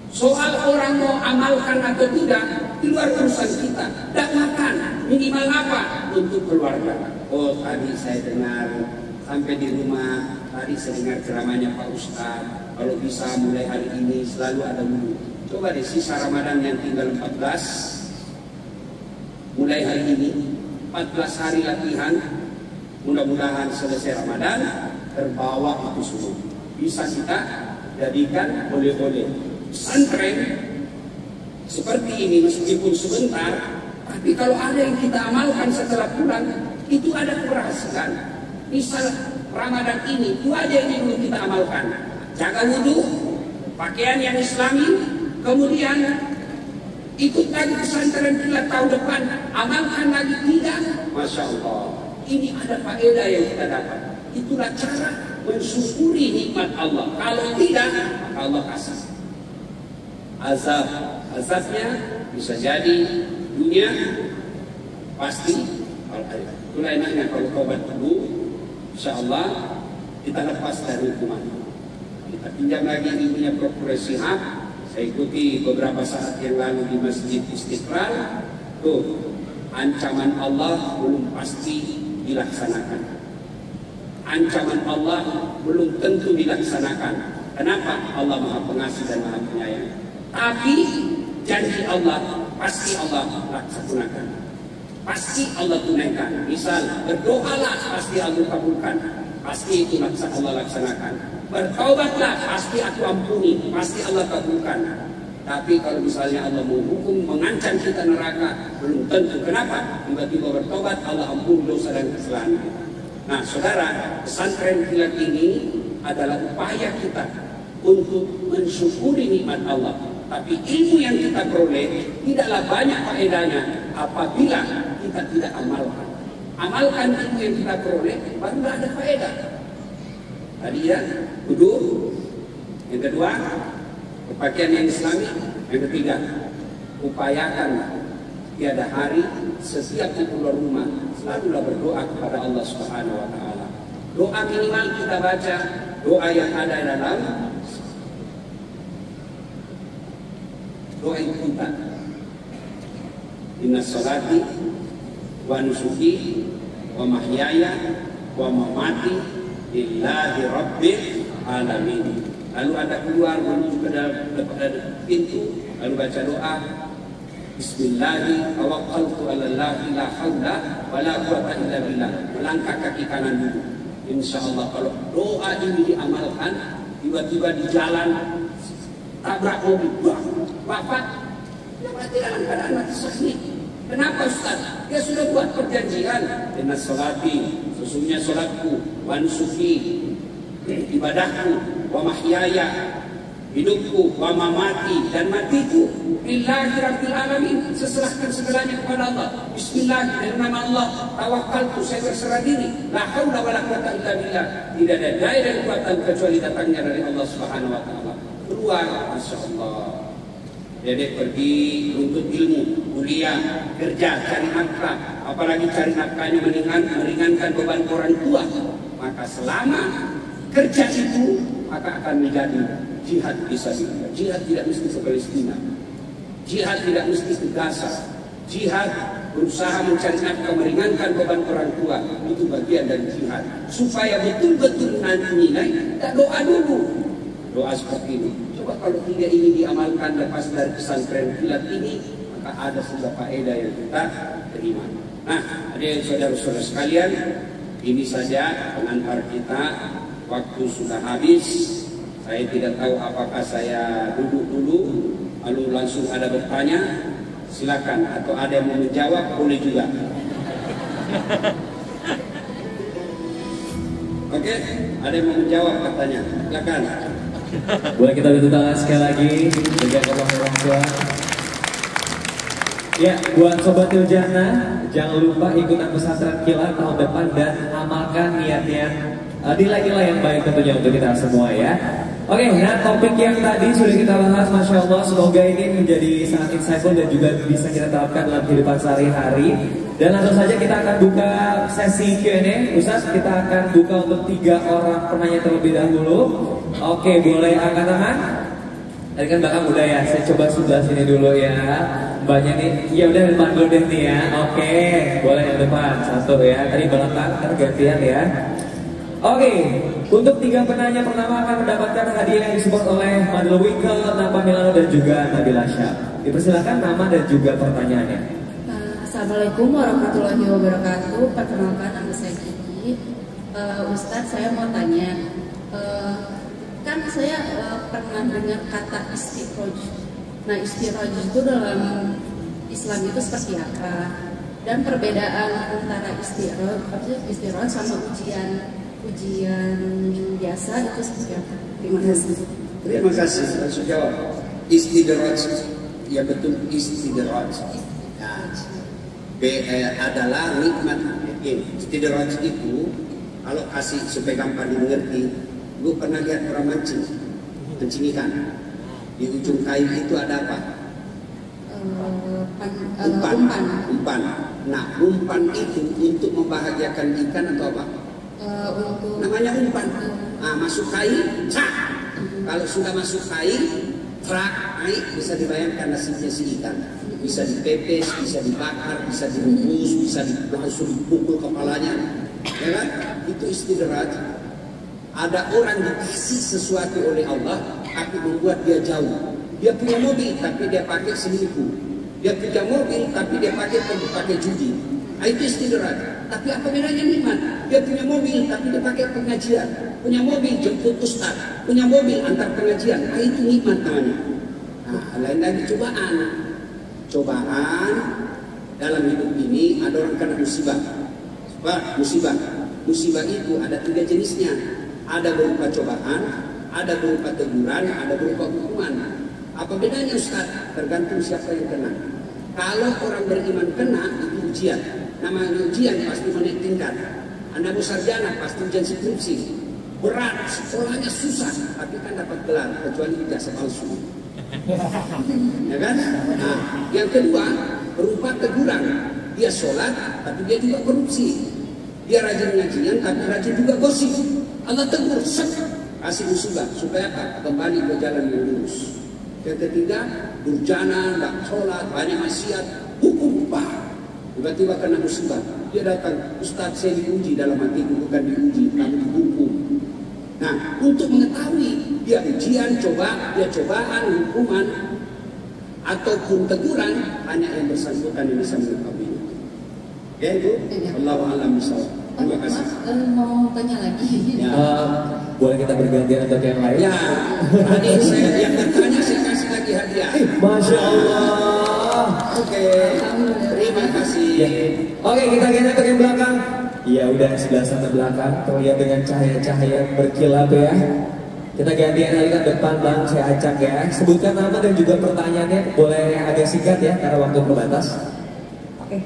Soal orang mau amalkan atau tidak, di luar urusan kita. Dakwakan, minimal apa? Untuk keluarga. Oh, tadi saya dengar, sampai di rumah, tadi saya dengar ceramahnya Pak Ustaz. Kalau bisa mulai hari ini selalu ada wudhu. Coba deh, sisa Ramadan yang tinggal 14, mulai hari ini, 14 hari latihan. Mudah-mudahan selesai Ramadan terbawa itu semua. Bisa kita jadikan oleh-oleh. Pesantren seperti ini meskipun sebentar, tapi kalau ada yang kita amalkan setelah pulang, itu ada keberhasilan. Misal Ramadan ini, itu aja yang perlu kita amalkan. Jaga wudhu, pakaian yang islami, kemudian ikut lagi pesantren kilat tahun depan, amalkan lagi tidak. Masya Allah. Ini ada faedah yang kita dapat. Itulah cara mensyukuri nikmat Allah. Kalau tidak, maka Allah kasih azab. Azabnya bisa jadi dunia, pasti. Itulah enaknya kalau taubat dulu, insya Allah kita lepas dari hukuman. Kita pinjam lagi ilmunya Prof. Shihab. Saya ikuti beberapa saat yang lalu di Masjid Istiqlal. Tuh, ancaman Allah belum pasti dilaksanakan. Ancaman Allah belum tentu dilaksanakan. Kenapa? Allah Maha Pengasih dan Maha Penyayang. Tapi janji Allah pasti Allah laksanakan. Pasti Allah tunaikan. Misal berdoalah, pasti Allah kabulkan. pasti itu Allah laksanakan. Bertobatlah, pasti aku ampuni, pasti Allah kabulkan. Tapi kalau misalnya Allah menghukum, mengancam kita neraka, belum tentu. Kenapa? Tiba-tiba bertobat, Allah ampuni dosa dan kesalahan kita. Nah saudara, pesantren kilat ini adalah upaya kita untuk mensyukuri nikmat Allah. Tapi ilmu yang kita peroleh tidaklah banyak faedahnya apabila kita tidak amalkan. Amalkan ilmu yang kita peroleh, baru ada faedah. Tadi ya, duduk. Yang kedua, pakaian yang islami. Yang ketiga, upayakanlah tiada hari setiap keluar rumah selalulah berdoa kepada Allah Subhanahu wa taala. Doa minimal kita baca doa yang ada dalam doa yang kita. Inna salati wa nusuki wa mahyaya wa mamati lillahi rabbil alamin. Lalu Anda keluar menuju ke dalam pintu, lalu baca doa Bismillah tawakkaltu 'alallahi la haula wala quwwata illa billah. Melangkah kaki kanan dulu. Insyaallah kalau doa ini diamalkan, tiba-tiba di jalan tabrak mobil, bapak, dia berarti dalam keadaan mati syahid. Kenapa Ustaz? Dia sudah buat perjanjian. Inna salati, sesungguhnya salatku, wa nusuki, ibadahku, wa mahyaya, hidupku, wa mamati, dan matiku lillahi rabbil alamin, seserahkan segalanya kepada Allah. Bismillah, dengan nama Allah tawakkaltu, saya berserah diri, la haula wala quwwata illa billah, tidak ada daya dan kekuatan kecuali datangnya dari Allah Subhanahu wa taala. Keluar, Masya Allah, jadi pergi menuntut ilmu, kuliah, kerja, cari nafkah, apalagi cari nafkahnya meringankan beban orang tua. Maka selama kerja itu, maka akan menjadi jihad fisabilillah. Jihad tidak mesti ke Palestina, jihad tidak mesti ke Gaza. Jihad berusaha mencari nafkah, meringankan beban orang tua, itu bagian dari jihad. Supaya betul-betul nanti nilai, kita doa dulu. Doa seperti ini. Coba kalau tiga ini diamalkan lepas dari pesantren kilat ini, maka ada sebuah faedah yang kita terima. Nah, adik saudara-saudara sekalian, ini saja pengantar kita. Waktu sudah habis. Saya tidak tahu apakah saya duduk dulu lalu langsung ada bertanya, silakan, atau ada yang mau menjawab boleh juga. Oke, ada yang mau menjawab katanya, silakan. Boleh kita beri tangan sekali lagi bagi orang tua. Ya, buat Sobat Tiljana, jangan lupa ikutan pesantren kilat tahun depan dan amalkan niatnya, nilai-nilai yang baik tentunya untuk kita semua ya. Oke, nah topik yang tadi sudah kita bahas, Masya Allah, semoga ini menjadi sangat insightful dan juga bisa kita terapkan dalam kehidupan sehari-hari. Dan langsung saja kita akan buka sesi Q&A. Ustaz, kita akan buka untuk 3 orang penanya terlebih dahulu. Oke, boleh angkat tangan. Tadi kan belakang udah ya, saya coba sebelah sini dulu ya. Mbaknya nih, ya udah depan dulu deh nih ya. Oke, boleh yang depan, satu ya. Tadi belakang, gantian ya. Oke, untuk 3 penanya pertama akan mendapatkan hadiah yang disupport oleh Madel Winkle, Napa Milano, dan juga Nabila Syah. Dipersilakan nama dan juga pertanyaannya. Assalamualaikum warahmatullahi wabarakatuh. Perkenalkan, nama saya Kiki. Ustadz, saya mau tanya, kan saya pernah dengar kata istiroj. Nah, istiroj itu dalam Islam itu seperti apa? Dan perbedaan antara istiroj sama ujian biasa itu seperti apa? Terima kasih. Terima kasih. Langsung jawab. Istidraj, ya betul, istidraj. Adalah nikmat. Istidraj itu, kalau kasih supaya gampang dimengerti, lu pernah lihat orang mancing ikan? Di ujung kayu itu ada apa? Umpan. Nah, umpan itu untuk membahagiakan ikan atau apa? Namanya umpan. Nah, masuk kayu, cak. Kalau sudah masuk kayu, trak, naik, bisa dibayangkan nasibnya si ikan. Bisa dipepes, bisa dibakar, bisa direbus, bisa langsung dipukul kepalanya. Ya kan? Itu istidraj. Ada orang dikasih sesuatu oleh Allah, tapi membuat dia jauh. Dia punya mobil, tapi dia pakai selingkuh. Dia punya mobil, tapi dia pakai judi. Nah, itu istidraj. Tapi apa bedanya nikmat? Dia punya mobil tapi dia pakai pengajian, punya mobil jemput ustaz, punya mobil antar pengajian. Nah, itu nikmat namanya. Nah, lain lagi cobaan. Cobaan dalam hidup ini ada orang kena musibah. Musibah. Musibah itu ada 3 jenisnya. Ada berupa cobaan, ada berupa teguran, ada berupa hukuman. Apa bedanya Ustaz? Tergantung siapa yang kena. Kalau orang beriman kena, itu ujian. Namanya ujian pasti menaik tingkat. Anda mau sarjana pasti ujian skripsi. Berat, sekolahnya susah, tapi kan dapat gelar, kecuali ijazah palsu. Ya kan? Nah, yang kedua berupa teguran. Dia sholat, tapi dia juga korupsi. Dia rajin ngajian, tapi rajin juga gosip. Allah tegur, kasih musibah supaya apa? Kembali ke jalan yang lurus. Yang ketiga, durjana, tidak sholat, banyak maksiat, hukum upah. Tiba-tiba kena musibah, dia datang, Ustaz saya diuji dalam hatiku, bukan diuji, tapi dihukum. Nah, untuk mengetahui dia ujian, dia cobaan, hukuman, ataupun teguran, hanya yang bersangkutan yang bisa mengetahui. Ya itu, Allahu a'lam bishawab. Terima kasih. Mau tanya lagi. Ya, boleh kita bergantian untuk yang lain? Ya, tadi saya yang bertanya saya kasih lagi hadiah. Masya Allah. Oke, terima kasih. Ya. Oke, kita gantian untuk yang belakang. Iya, udah sebelah sana belakang. Terlihat dengan cahaya-cahaya berkilap ya. Kita gantian lagi ke depan Bang, saya acak ya. Sebutkan nama dan juga pertanyaannya. Boleh agak singkat ya, karena waktu terbatas. Oke.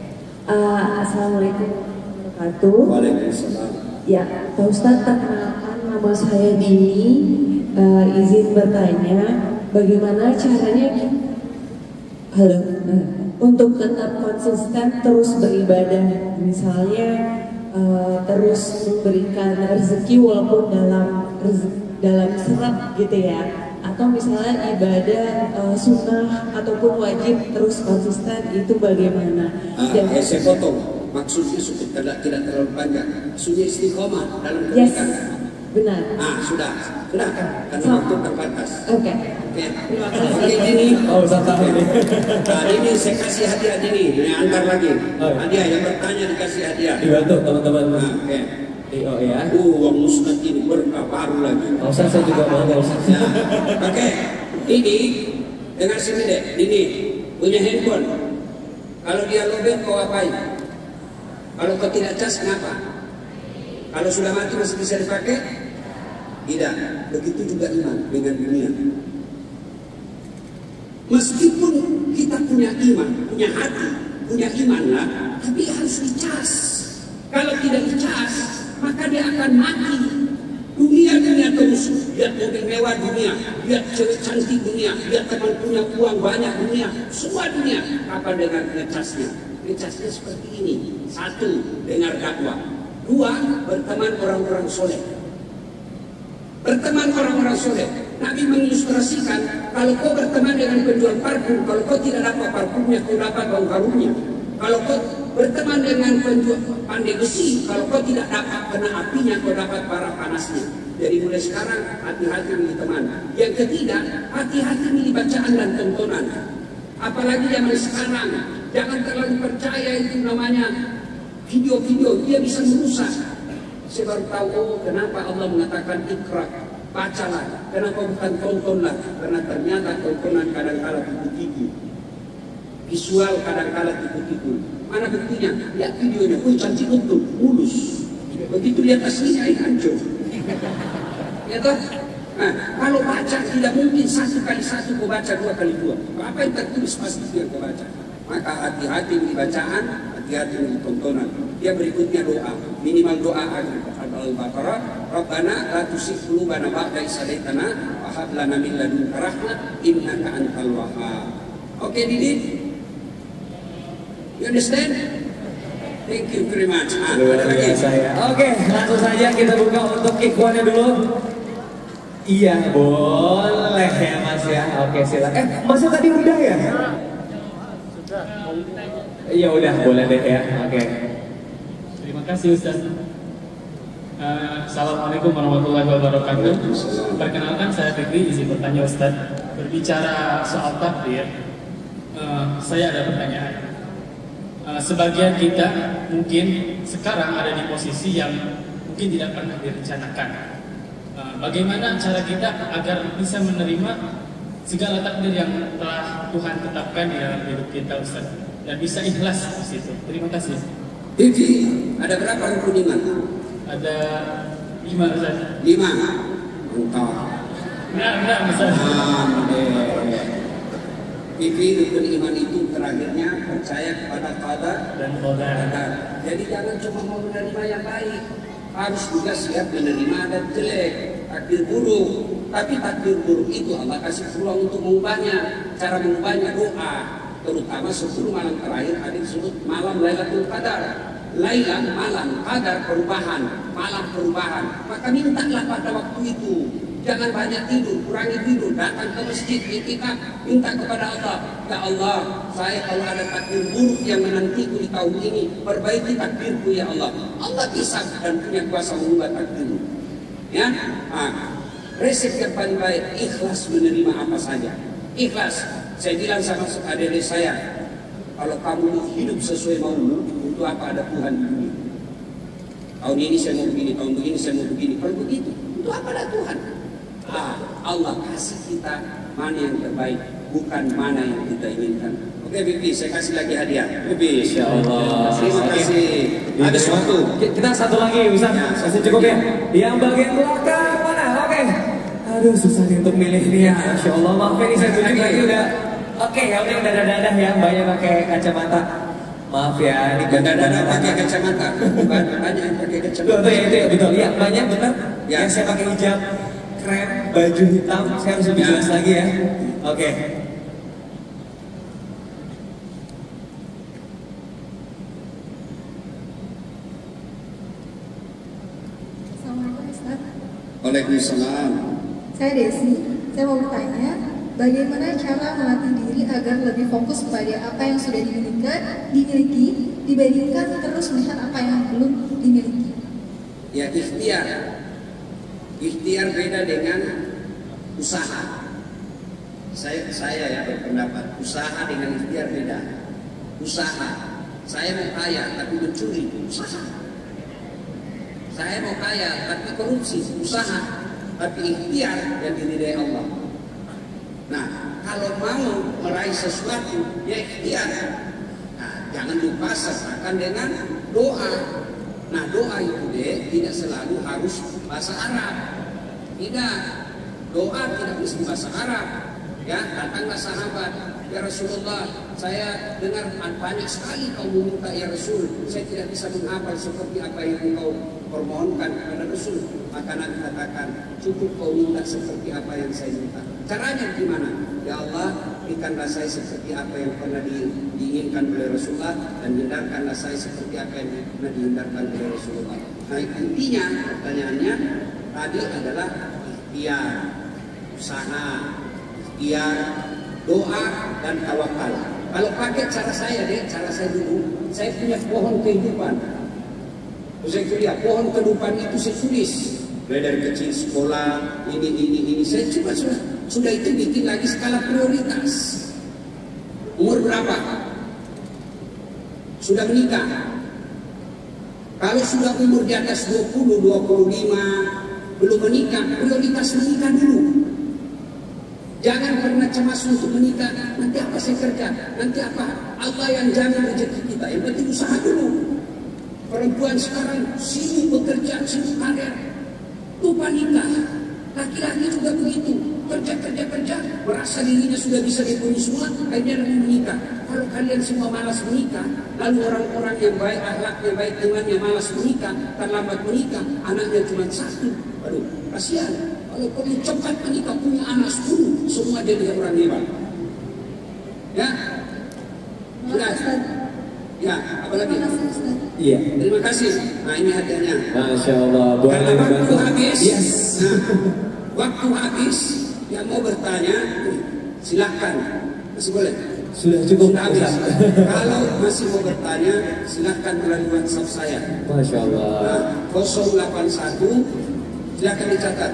Assalamualaikum warahmatullahi wabarakatuh. Waalaikumsalam. Ya, Pak Ustadz, perkenalkan nama saya Dini. Izin bertanya, bagaimana caranya untuk tetap konsisten terus beribadah, misalnya terus memberikan rezeki walaupun dalam serat gitu ya, atau misalnya ibadah sunnah ataupun wajib terus konsisten, itu bagaimana? Dan Saya potong, maksudnya tidak terlalu panjang. Maksudnya istiqomah dalam kebaikan. Benar. Sudah karena waktu terbatas. Oke. Terima kasih. Ini, ini saya kasih hadiah ini, antar lagi. Hadiah yang bertanya dikasih hadiah. Dibantu teman-teman. Oke. Oh ya. Uang Ustaz ini berkah baru lagi. Ustaz saya juga mau Ustaz. Oke. Ini dengar sini deh. Ini punya handphone. Kalau dia lobet kau apain? Kalau kau tidak cas kenapa? Kalau sudah mati masih bisa dipakai? Tidak. Begitu juga iman dengan dunia. Meskipun kita punya iman, punya hati, punya iman lah, tapi harus dicas. Kalau tidak dicas, maka dia akan mati. Dunia terus, lihat mobil mewah dunia, lihat cewek cantik dunia, lihat teman punya uang banyak dunia, semua dunia. Apa dengan ngecasnya? Ngecasnya seperti ini. 1, dengar dakwah. 2, berteman orang-orang soleh. Berteman orang-orang soleh. Nabi mengilustrasikan, kalau kau berteman dengan penjual parfum, kalau kau tidak dapat parfumnya, kau dapat bau harumnya. Kalau kau berteman dengan penjual pandai besi, kalau kau tidak dapat kena apinya, kau dapat bara panasnya. Jadi mulai sekarang hati-hati milih teman. Yang ketiga, hati-hati milih bacaan dan tontonan. Apalagi zaman sekarang, jangan terlalu percaya itu namanya video-video, dia bisa merusak. Saya baru tahu kenapa Allah mengatakan ikra, bacalah. Kenapa bukan tontonlah? Karena ternyata tontonan kadang-kala tipu-tipu, visual kadang-kala tipu-tipu. Mana buktinya? Lihat videonya, cantik betul, mulus. Begitu lihat aslinya, hancur. Ya toh? Nah, kalau baca tidak mungkin 1 kali 1 kau baca, 2 kali 2. Apa yang tertulis pasti itu yang kau baca. Maka hati-hati di bacaan, hati-hati di tontonan. Dia berikutnya doa, minimal doa Al-Baqarah, Rabbana la tuzigh qulubana ba'da idh hadaytana wa hab lana min ladunka rahmah innaka antal wahhab. Oke, Didi? You understand? Thank you very much. Ada lagi? Oke, langsung saja kita buka untuk ikhwannya dulu. Iya, boleh ya Mas ya. Oke, silakan. Masnya tadi udah ya? Iya udah, boleh deh ya. Oke. Terima kasih Ustaz. Assalamualaikum warahmatullahi wabarakatuh. Perkenalkan saya Fikri, izin bertanya Ustaz. Berbicara soal takdir, saya ada pertanyaan. sebagian kita mungkin sekarang ada di posisi yang mungkin tidak pernah direncanakan. Bagaimana cara kita agar bisa menerima segala takdir yang telah Tuhan tetapkan di dalam hidup kita, Ustaz, dan bisa ikhlas di situ. Terima kasih. Vivi, ada berapa rukun iman? Ada 5, Ustaz. 5. Entah. Enggak, Ustaz. Vivi, rukun iman itu terakhirnya percaya kepada qadar Dan qadar. Jadi jangan cuma mau menerima yang baik, harus juga siap menerima ada jelek, takdir buruk. Tapi takdir buruk itu Allah kasih peluang untuk mengubahnya. Cara mengubahnya doa, terutama 10 malam terakhir ada disebut malam Lailatul Qadar. Lailah malam, qadar perubahan, malam perubahan. Maka mintalah pada waktu itu. Jangan banyak tidur, kurangi tidur, datang ke masjid, iktikaf, minta kepada Allah. Ya Allah, saya kalau ada takdir buruk yang menantiku di tahun ini, perbaiki takdirku ya Allah. Allah bisa dan punya kuasa mengubah takdirmu. Ya, resep yang paling baik, ikhlas menerima apa saja. Ikhlas. Saya bilang sama adik-adik saya, kalau kamu mau hidup sesuai maumu, untuk apa ada Tuhan di dunia? Tahun ini saya mau begini, tahun ini saya mau begini. Kalau begitu, untuk apa ada Tuhan? Allah kasih kita mana yang terbaik, bukan mana yang kita inginkan. Oke, Bibi, saya kasih lagi hadiah. Bibi, Insyaallah. terima kasih. Ada waktu. Kita satu lagi, Ustaz. Masih cukup ya? Yang bagian belakang mana? Oke. Aduh, susah nih untuk milih nih ya. Masya Allah, maaf ini saya tunjuk lagi udah. Oke, yang ini udah dadah ya, banyak pakai kacamata. Maaf ya, ini Dadah pakai kacamata. Banyak yang pakai kacamata. Betul ya, itu ya, betul. Iya, banyak benar. Ya. Yang saya pakai hijab krem, baju hitam, saya harus lebih jelas lagi ya. Oke. Assalamualaikum Ustaz. Waalaikumsalam. Saya Desi. Saya mau bertanya, bagaimana cara melatih diri agar lebih fokus pada apa yang sudah dimiliki dibandingkan terus melihat apa yang belum dimiliki? Ya, ikhtiar. Ikhtiar beda dengan usaha. Saya ya berpendapat usaha dengan ikhtiar beda. Usaha, saya mau kaya tapi mencuri, usaha. Saya mau kaya tapi korupsi, usaha. Tapi ikhtiar yang diridai Allah. Nah, kalau mau meraih sesuatu, ya ikhtiar. Nah, jangan lupa sertakan dengan doa. Nah, doa itu tidak selalu harus bahasa Arab. Tidak, doa tidak mesti bahasa Arab. Ya, datanglah sahabat, ya Rasulullah, saya dengar banyak sekali kau meminta ya Rasul, saya tidak bisa menghafal seperti apa yang engkau permohonkan kepada Rasul. Maka Nabi katakan, cukup kau minta seperti apa yang saya minta. Caranya gimana? Ya Allah, berikanlah saya seperti apa yang pernah diinginkan oleh Rasulullah, dan hindarkanlah saya seperti apa yang pernah dihindarkan oleh Rasulullah. Nah, intinya pertanyaannya tadi adalah ikhtiar, usaha, ikhtiar, doa, dan tawakal. Kalau pakai cara saya cara saya dulu, saya punya pohon kehidupan. Saya kuliah, pohon kehidupan itu saya tulis. Dari kecil sekolah, ini. Saya coba sudah itu bikin lagi skala prioritas. Umur berapa? Sudah menikah. Kalau sudah umur di atas 20, 25, belum menikah, prioritas menikah dulu. Jangan pernah cemas untuk menikah. Nanti apa saya kerja? Nanti apa? Allah yang jamin rezeki kita. Yang penting usaha dulu. Perempuan sekarang sibuk bekerja, sibuk karir, lupa nikah. Laki-laki juga begitu, kerja, merasa dirinya sudah bisa dipenuhi semua, akhirnya mau menikah. Kalau kalian semua malas menikah, lalu orang-orang yang baik, akhlaknya baik, temannya malas menikah, terlambat menikah, anaknya cuma 1. Aduh, kasihan. Kalau perlu cepat menikah, punya anak 10, semua jadi orang hebat. Ya, sudah. Ya, apalagi? Iya. Terima kasih. Nah, ini hadiahnya. Masya Allah. Karena waktu habis. Yes. Nah, waktu habis. Yang mau bertanya, silahkan. Masih boleh? Sudah cukup. Sudah habis. Kalau masih mau bertanya, silahkan melalui WhatsApp saya. Masya Allah. Nah, 081. Silahkan dicatat.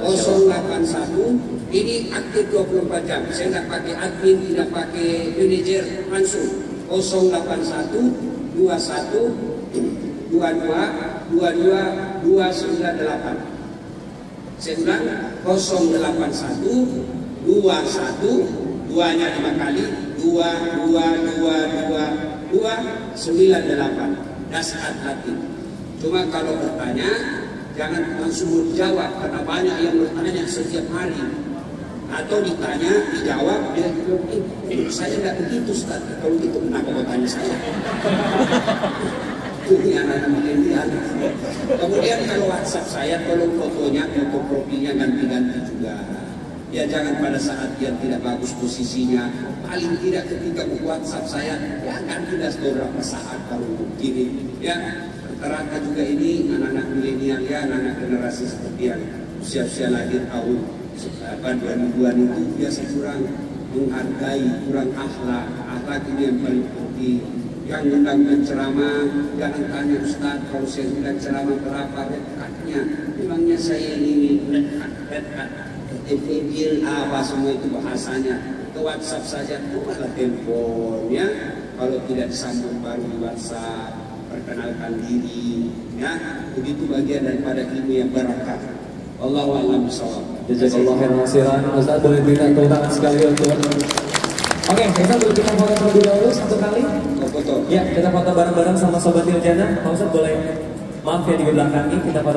081. Ini aktif 24 jam. Saya tidak pakai admin, tidak pakai manajer, langsung. 081 21 22 22 298. Saya ulang, 081 21 2-nya 5 kali 298. Nasihat hati. Cuma kalau bertanya jangan langsung jawab karena banyak yang bertanya setiap hari. Atau ditanya, dijawab, dia bilang, saya nggak begitu Ustaz. Kalau gitu kenapa kau tanya saya? Ini anak-anak milenial. Kemudian kalau WhatsApp saya, tolong fotonya, foto profilnya ganti-ganti juga. Ya jangan pada saat dia tidak bagus posisinya. Paling tidak ketika WhatsApp saya, ya gantilah beberapa saat kalau kirim. Ya rata-rata juga ini anak-anak milenial ya, anak-anak generasi seperti yang usia-usia lahir tahun 2000-an itu biasa kurang menghargai, kurang akhlak. Akhlak ini yang paling penting. Yang undang penceramah jangan tanya Ustaz, kalau saya undang ceramah berapa rekatnya? Memangnya saya ini rekat video apa semua itu bahasanya. Ke WhatsApp saja, malah telepon ya. Kalau tidak disambung baru di WhatsApp, perkenalkan diri ya. Begitu bagian daripada ilmu yang berkah. Allahu a'lam bishawab. Jazakallahu khairan. Ustaz boleh berikan tepuk tangan sekali untuk. Oke, Ustaz boleh kita foto terlebih dahulu satu kali. Foto. Ya, kita foto bareng-bareng sama Sobat Iljana. Pak Ustaz boleh, maaf ya di belakang ini kita foto.